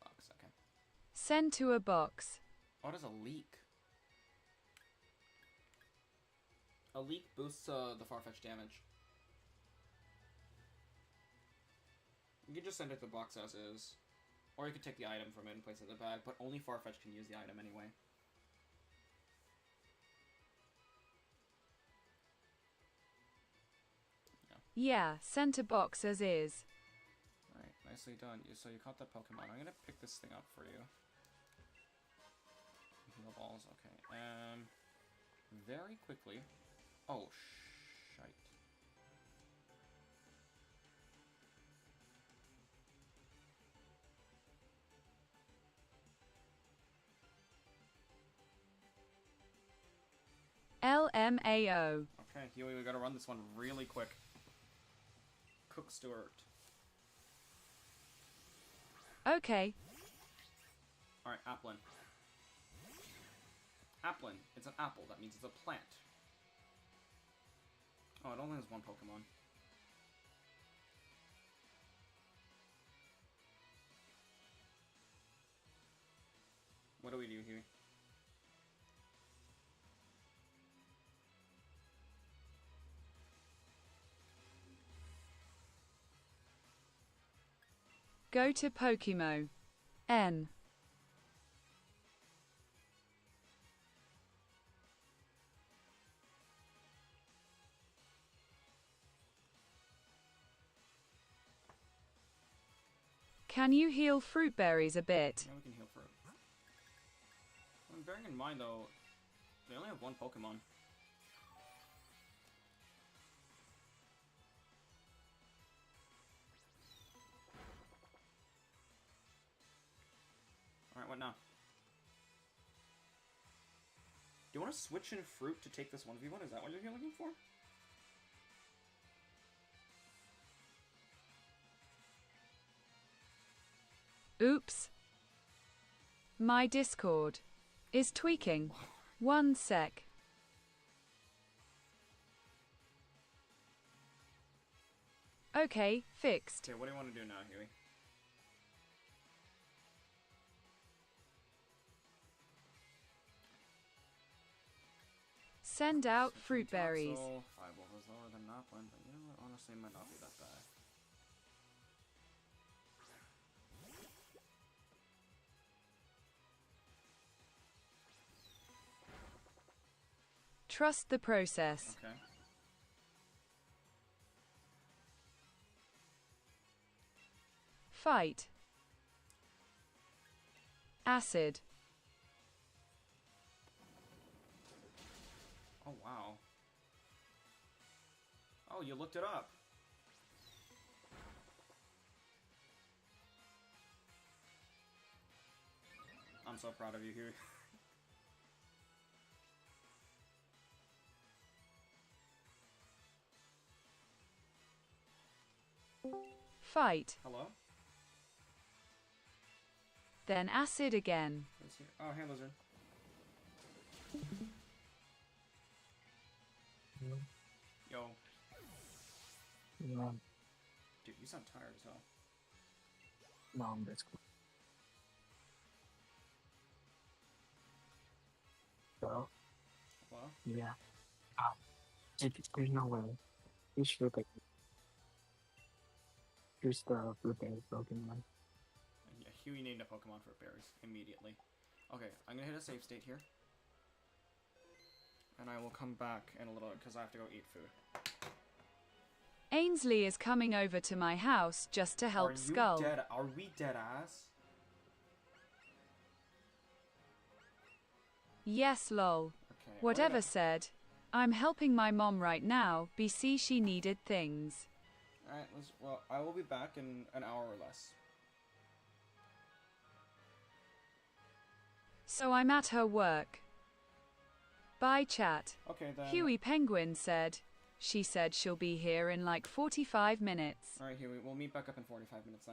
Box, okay. Send to a box. What is a leak? A leak boosts the Farfetch damage. You can just send it to the box as is. Or you could take the item from it and place it in the bag, but only Farfetch can use the item anyway. Yeah, send to box as is. Alright, nicely done. So you caught that Pokemon. I'm gonna pick this thing up for you. Heal balls, okay. Very quickly. Oh, shite. LMAO. Okay, Huey, we gotta run this one really quick. Cook Stewart. Okay. Alright, Applin. Applin. It's an apple. That means it's a plant. Oh, it only has one Pokemon. What do we do, Huey? Go to Pokemo. N. Can you heal fruit berries a bit? Yeah, we can heal fruit. I'm bearing in mind, though, they only have one Pokemon. Alright, what now? Do you want to switch in fruit to take this 1v1? Is that what you're looking for? Oops. My Discord is tweaking. 1 sec. Okay, fixed. Okay, what do you want to do now, Huey? Send out fruit berries. 5 was lower than Noplin, but you know what? Honestly, it might not be that bad. Trust the process. Okay. Fight. Acid. Oh, wow. Oh, you looked it up. I'm so proud of you, Huey. Fight. Hello? Then acid again. Who's here? Oh, hey, Lizard. Yo. Yeah, Dude, you sound tired as hell. Mom, that's cool. So, Hello? yeah. There's no way. You should look at here's the blueberry Pokemon. Yeah, Huey named a Pokemon for berries immediately. Okay, I'm gonna hit a save state here. And I will come back in a little because I have to go eat food. Ainsley is coming over to my house just to help Skull. Are we dead ass? Yes, lol. Okay. Whatever said. I'm helping my mom right now. BC she needed things. Alright, well, I will be back in an hour or less. So I'm at her work. Bye, chat. Okay, then. HueyPenguin's said. She said she'll be here in like 45 minutes. Alright, Huey, we'll meet back up in 45 minutes then.